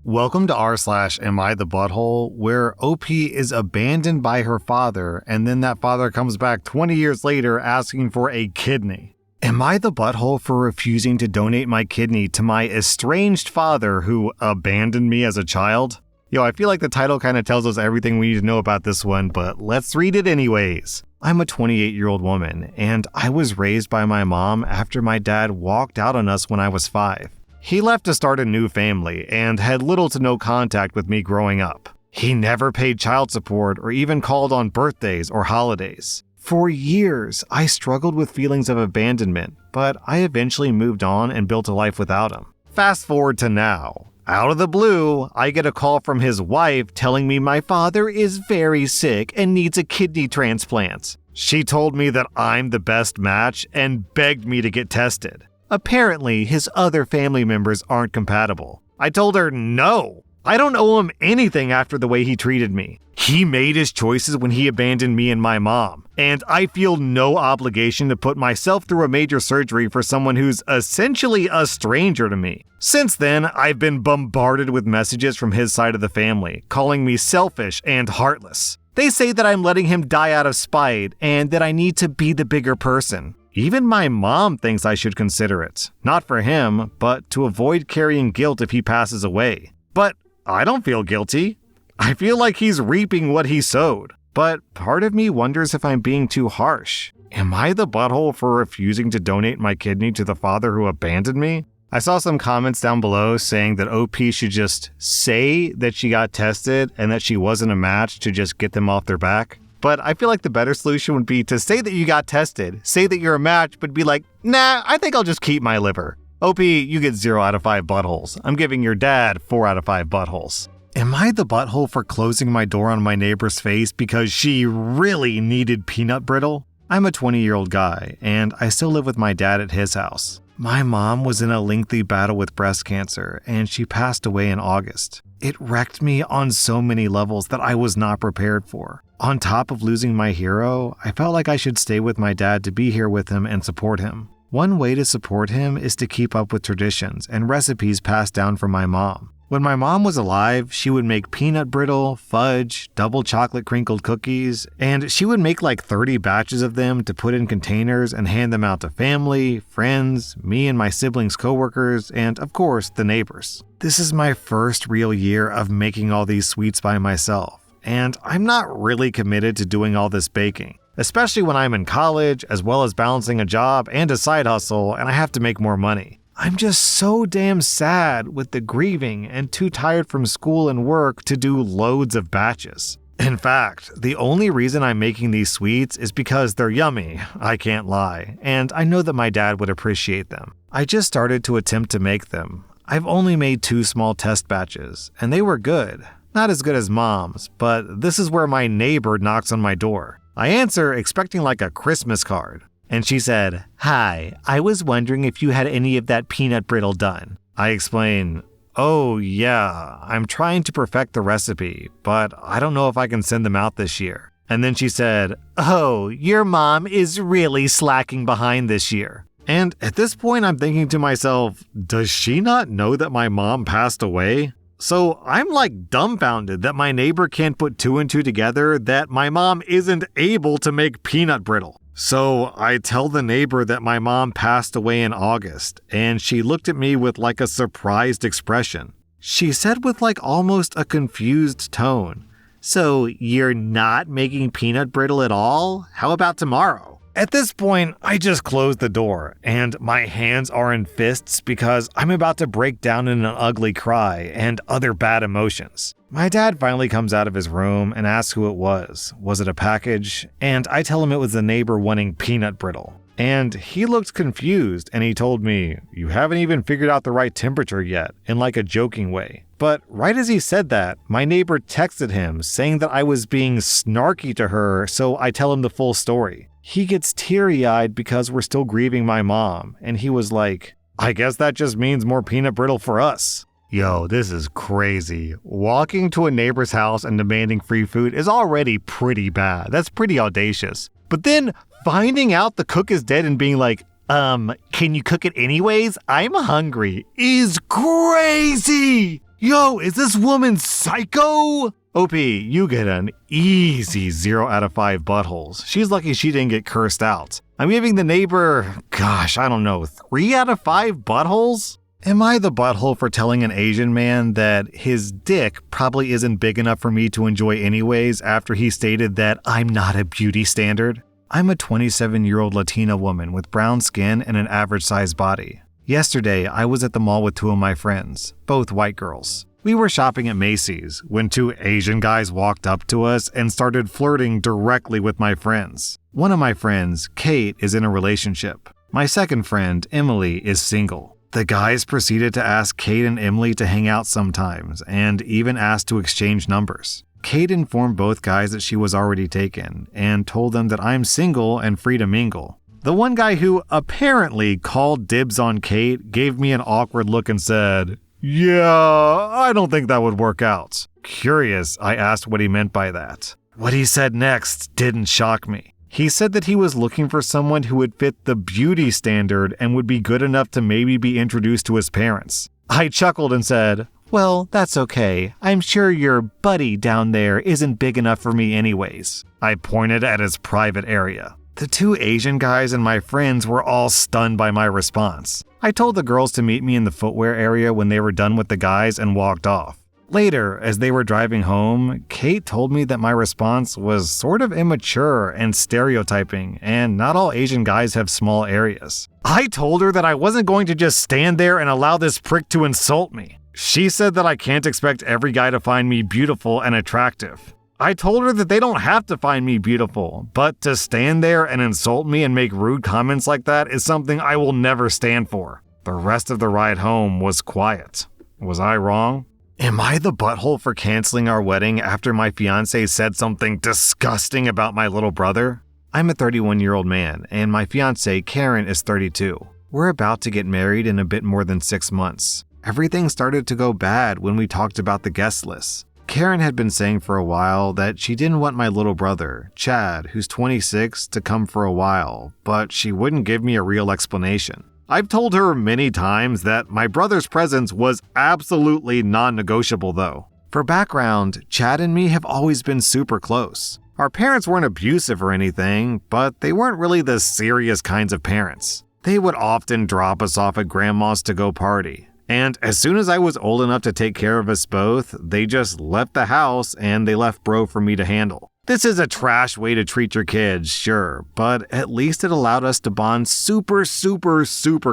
Welcome to rSlash Am I the Butthole, where OP is abandoned by her father, and then that father comes back 20 years later asking for a kidney. Am I the butthole for refusing to donate my kidney to my estranged father who abandoned me as a child? Yo, I feel like the title kind of tells us everything we need to know about this one, but let's read it anyways. I'm a 28-year-old woman, and I was raised by my mom after my dad walked out on us when I was 5. He left to start a new family and had little to no contact with me growing up. He never paid child support or even called on birthdays or holidays. For years, I struggled with feelings of abandonment, but I eventually moved on and built a life without him. Fast forward to now. Out of the blue, I get a call from his wife telling me my father is very sick and needs a kidney transplant. She told me that I'm the best match and begged me to get tested. Apparently, his other family members aren't compatible. I told her no. I don't owe him anything after the way he treated me. He made his choices when he abandoned me and my mom, and I feel no obligation to put myself through a major surgery for someone who's essentially a stranger to me. Since then, I've been bombarded with messages from his side of the family, calling me selfish and heartless. They say that I'm letting him die out of spite and that I need to be the bigger person. Even my mom thinks I should consider it, not for him, but to avoid carrying guilt if he passes away. But I don't feel guilty. I feel like he's reaping what he sowed. But part of me wonders if I'm being too harsh. Am I the butthole for refusing to donate my kidney to the father who abandoned me? I saw some comments down below saying that OP should just say that she got tested and that she wasn't a match to just get them off their back. But I feel like the better solution would be to say that you got tested, say that you're a match, but be like, nah, I think I'll just keep my liver. OP, you get 0 out of 5 buttholes. I'm giving your dad 4 out of 5 buttholes. Am I the butthole for closing my door on my neighbor's face because she really needed peanut brittle? I'm a 20-year-old guy, and I still live with my dad at his house. My mom was in a lengthy battle with breast cancer, and she passed away in August. It wrecked me on so many levels that I was not prepared for. On top of losing my hero, I felt like I should stay with my dad to be here with him and support him. One way to support him is to keep up with traditions and recipes passed down from my mom. When my mom was alive, she would make peanut brittle, fudge, double chocolate crinkled cookies, and she would make like 30 batches of them to put in containers and hand them out to family, friends, me and my siblings' coworkers, and of course, the neighbors. This is my first real year of making all these sweets by myself, and I'm not really committed to doing all this baking, especially when I'm in college, as well as balancing a job and a side hustle, and I have to make more money. I'm just so damn sad with the grieving and too tired from school and work to do loads of batches. In fact, the only reason I'm making these sweets is because they're yummy, I can't lie, and I know that my dad would appreciate them. I just started to attempt to make them. I've only made 2 small test batches, and they were good. Not as good as mom's, but this is where my neighbor knocks on my door. I answer expecting like a Christmas card. And she said, "Hi, I was wondering if you had any of that peanut brittle done." I explain, "Oh yeah, I'm trying to perfect the recipe, but I don't know if I can send them out this year." And then she said, "Oh, your mom is really slacking behind this year." And at this point I'm thinking to myself, does she not know that my mom passed away? So I'm like dumbfounded that my neighbor can't put 2 and 2 together that my mom isn't able to make peanut brittle. So I tell the neighbor that my mom passed away in August, and she looked at me with like a surprised expression. She said with like almost a confused tone, "So you're not making peanut brittle at all? How about tomorrow?" At this point, I just closed the door, and my hands are in fists because I'm about to break down in an ugly cry and other bad emotions. My dad finally comes out of his room and asks who it was. Was it a package? And I tell him it was the neighbor wanting peanut brittle. And he looked confused and he told me, "You haven't even figured out the right temperature yet," in like a joking way. But right as he said that, my neighbor texted him saying that I was being snarky to her, so I tell him the full story. He gets teary-eyed because we're still grieving my mom, and he was like, "I guess that just means more peanut brittle for us." Yo, this is crazy. Walking to a neighbor's house and demanding free food is already pretty bad. That's pretty audacious. But then finding out the cook is dead and being like, can you cook it anyways? I'm hungry, is crazy. Yo, is this woman psycho? OP, you get an easy 0 out of 5 buttholes. She's lucky she didn't get cursed out. I'm giving the neighbor, 3 out of 5 buttholes? Am I the butthole for telling an Asian man that his dick probably isn't big enough for me to enjoy anyways after he stated that I'm not a beauty standard? I'm a 27-year-old Latina woman with brown skin and an average-sized body. Yesterday, I was at the mall with 2 of my friends, both white girls. We were shopping at Macy's when 2 Asian guys walked up to us and started flirting directly with my friends. One of my friends, Kate, is in a relationship. My second friend, Emily, is single. The guys proceeded to ask Kate and Emily to hang out sometimes, and even asked to exchange numbers. Kate informed both guys that she was already taken, and told them that I'm single and free to mingle. The one guy who apparently called dibs on Kate gave me an awkward look and said, "Yeah, I don't think that would work out." Curious, I asked what he meant by that. What he said next didn't shock me. He said that he was looking for someone who would fit the beauty standard and would be good enough to maybe be introduced to his parents. I chuckled and said, "Well, that's okay. I'm sure your buddy down there isn't big enough for me anyways." I pointed at his private area. The 2 Asian guys and my friends were all stunned by my response. I told the girls to meet me in the footwear area when they were done with the guys and walked off. Later, as they were driving home, Kate told me that my response was sort of immature and stereotyping, and not all Asian guys have small areas. I told her that I wasn't going to just stand there and allow this prick to insult me. She said that I can't expect every guy to find me beautiful and attractive. I told her that they don't have to find me beautiful, but to stand there and insult me and make rude comments like that is something I will never stand for. The rest of the ride home was quiet. Was I wrong? Am I the butthole for canceling our wedding after my fiance said something disgusting about my little brother? I'm a 31-year-old man, and my fiance, Karen, is 32. We're about to get married in a bit more than 6 months. Everything started to go bad when we talked about the guest list. Karen had been saying for a while that she didn't want my little brother, Chad, who's 26, to come for a while, but she wouldn't give me a real explanation. I've told her many times that my brother's presence was absolutely non-negotiable though. For background, Chad and me have always been super close. Our parents weren't abusive or anything, but they weren't really the serious kinds of parents. They would often drop us off at grandma's to go party. And as soon as I was old enough to take care of us both, they just left the house and they left bro for me to handle. This is a trash way to treat your kids, sure, but at least it allowed us to bond super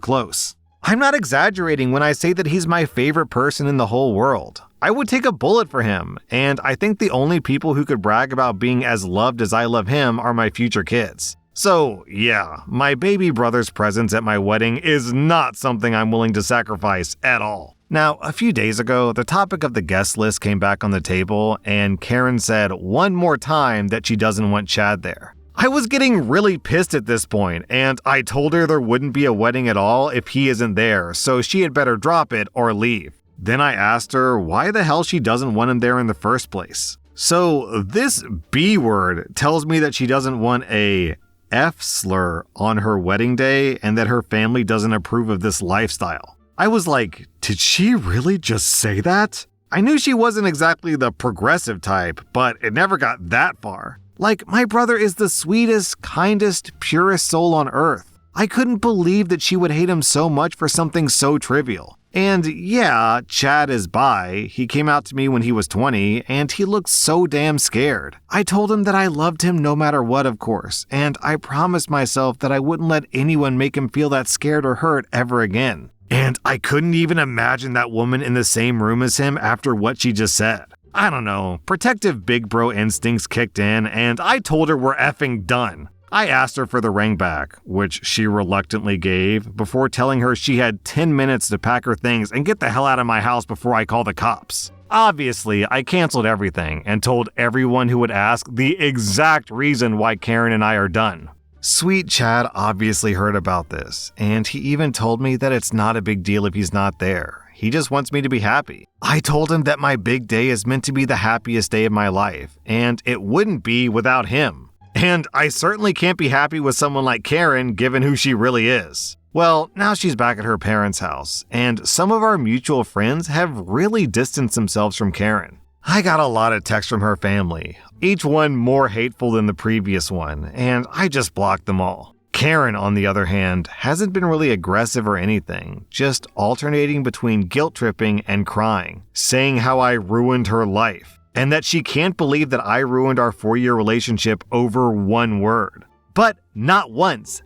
close. I'm not exaggerating when I say that he's my favorite person in the whole world. I would take a bullet for him, and I think the only people who could brag about being as loved as I love him are my future kids. So, yeah, my baby brother's presence at my wedding is not something I'm willing to sacrifice at all. Now, a few days ago, the topic of the guest list came back on the table, and Karen said one more time that she doesn't want Chad there. I was getting really pissed at this point, and I told her there wouldn't be a wedding at all if he isn't there, so she had better drop it or leave. Then I asked her why the hell she doesn't want him there in the first place. So this B word tells me that she doesn't want a F slur on her wedding day and that her family doesn't approve of this lifestyle. I was like, did she really just say that? I knew she wasn't exactly the progressive type, but it never got that far. Like, my brother is the sweetest, kindest, purest soul on earth. I couldn't believe that she would hate him so much for something so trivial. And yeah, Chad is bi. He came out to me when he was 20, and he looked so damn scared. I told him that I loved him no matter what, of course, and I promised myself that I wouldn't let anyone make him feel that scared or hurt ever again. And I couldn't even imagine that woman in the same room as him after what she just said. I don't know, protective big bro instincts kicked in, and I told her we're effing done. I asked her for the ring back, which she reluctantly gave, before telling her she had 10 minutes to pack her things and get the hell out of my house before I call the cops. Obviously, I canceled everything and told everyone who would ask the exact reason why Karen and I are done. Sweet Chad obviously heard about this, and he even told me that it's not a big deal if he's not there. He just wants me to be happy. I told him that my big day is meant to be the happiest day of my life, and it wouldn't be without him. And I certainly can't be happy with someone like Karen, given who she really is. Well, now she's back at her parents' house, and some of our mutual friends have really distanced themselves from Karen. I got a lot of texts from her family, each one more hateful than the previous one, and I just blocked them all. Karen, on the other hand, hasn't been really aggressive or anything, just alternating between guilt-tripping and crying, saying how I ruined her life, and that she can't believe that I ruined our 4-year relationship over one word. But not once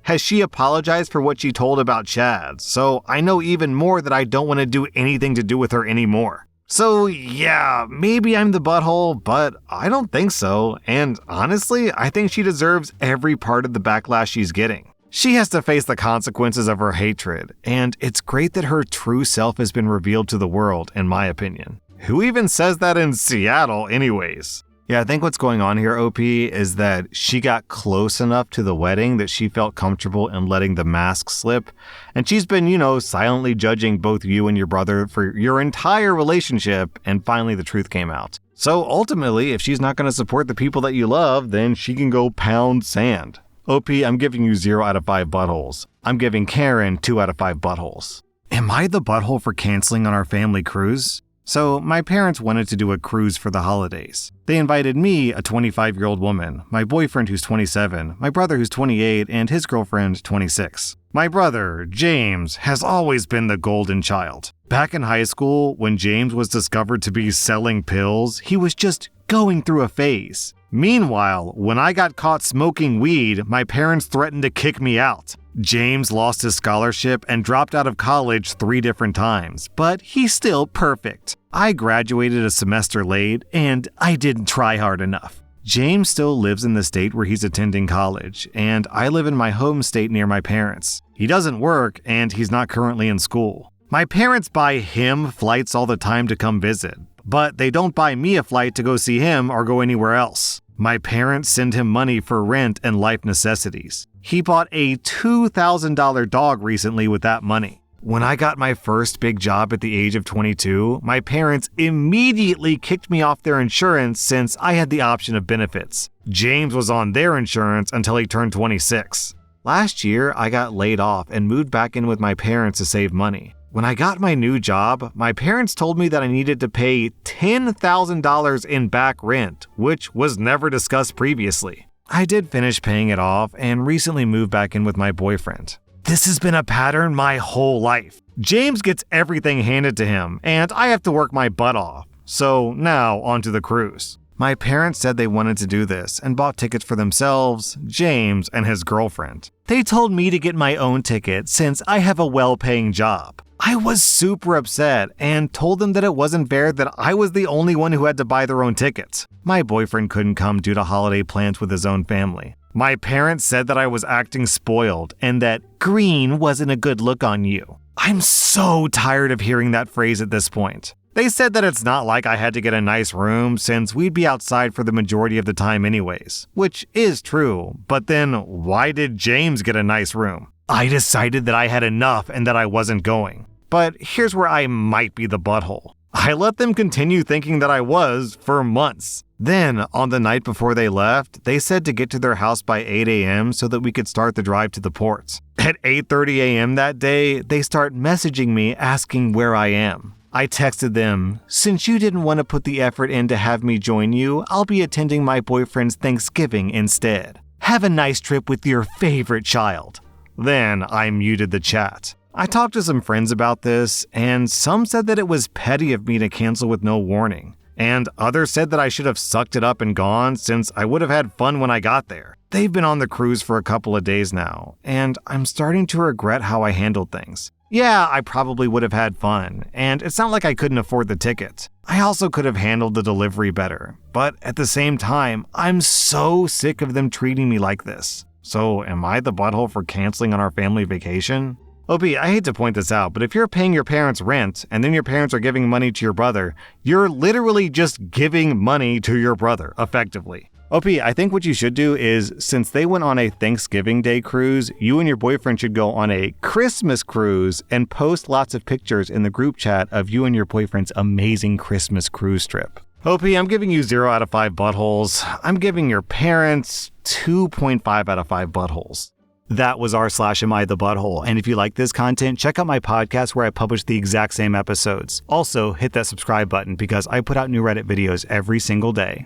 has she apologized for what she told about Chad, so I know even more that I don't want to do anything to do with her anymore. So yeah, maybe I'm the butthole, but I don't think so, and honestly, I think she deserves every part of the backlash she's getting. She has to face the consequences of her hatred, and it's great that her true self has been revealed to the world, in my opinion. Who even says that in Seattle anyways? Yeah, I think what's going on here, OP, is that she got close enough to the wedding that she felt comfortable in letting the mask slip. And she's been, silently judging both you and your brother for your entire relationship, and finally the truth came out. So ultimately, if she's not going to support the people that you love, then she can go pound sand. OP, I'm giving you 0 out of 5 buttholes. I'm giving Karen 2 out of 5 buttholes. Am I the butthole for canceling on our family cruise? So, my parents wanted to do a cruise for the holidays. They invited me, a 25-year-old woman, my boyfriend who's 27, my brother who's 28, and his girlfriend 26. My brother, James, has always been the golden child. Back in high school, when James was discovered to be selling pills, he was just going through a phase. Meanwhile, when I got caught smoking weed, my parents threatened to kick me out. James lost his scholarship and dropped out of college 3 different times, but he's still perfect. I graduated a semester late, and I didn't try hard enough. James still lives in the state where he's attending college, and I live in my home state near my parents. He doesn't work, and he's not currently in school. My parents buy him flights all the time to come visit, but they don't buy me a flight to go see him or go anywhere else. My parents send him money for rent and life necessities. He bought a $2,000 dog recently with that money. When I got my first big job at the age of 22, my parents immediately kicked me off their insurance since I had the option of benefits. James was on their insurance until he turned 26. Last year, I got laid off and moved back in with my parents to save money. When I got my new job, my parents told me that I needed to pay $10,000 in back rent, which was never discussed previously. I did finish paying it off and recently moved back in with my boyfriend. This has been a pattern my whole life. James gets everything handed to him, and I have to work my butt off. So now, onto the cruise. My parents said they wanted to do this and bought tickets for themselves, James, and his girlfriend. They told me to get my own ticket since I have a well-paying job. I was super upset and told them that it wasn't fair that I was the only one who had to buy their own tickets. My boyfriend couldn't come due to holiday plans with his own family. My parents said that I was acting spoiled and that green wasn't a good look on you. I'm so tired of hearing that phrase at this point. They said that it's not like I had to get a nice room since we'd be outside for the majority of the time anyways, which is true, but then why did James get a nice room? I decided that I had enough and that I wasn't going. But here's where I might be the butthole. I let them continue thinking that I was for months. Then, on the night before they left, they said to get to their house by 8 a.m. so that we could start the drive to the ports. At 8:30 a.m. that day, they start messaging me asking where I am. I texted them, "Since you didn't want to put the effort in to have me join you, I'll be attending my boyfriend's Thanksgiving instead. Have a nice trip with your favorite child." Then I muted the chat. I talked to some friends about this, and some said that it was petty of me to cancel with no warning. And others said that I should have sucked it up and gone since I would have had fun when I got there. They've been on the cruise for a couple of days now, and I'm starting to regret how I handled things. Yeah, I probably would have had fun, and it's not like I couldn't afford the ticket. I also could have handled the delivery better, but at the same time, I'm so sick of them treating me like this. So am I the butthole for canceling on our family vacation? OP, I hate to point this out, but if you're paying your parents rent and then your parents are giving money to your brother, you're literally just giving money to your brother, effectively. OP, I think what you should do is, since they went on a Thanksgiving Day cruise, you and your boyfriend should go on a Christmas cruise and post lots of pictures in the group chat of you and your boyfriend's amazing Christmas cruise trip. OP, I'm giving you 0 out of 5 buttholes. I'm giving your parents 2.5 out of 5 buttholes. That was r/Am I the Butthole, and if you like this content, check out my podcast where I publish the exact same episodes. Also, hit that subscribe button because I put out new Reddit videos every single day.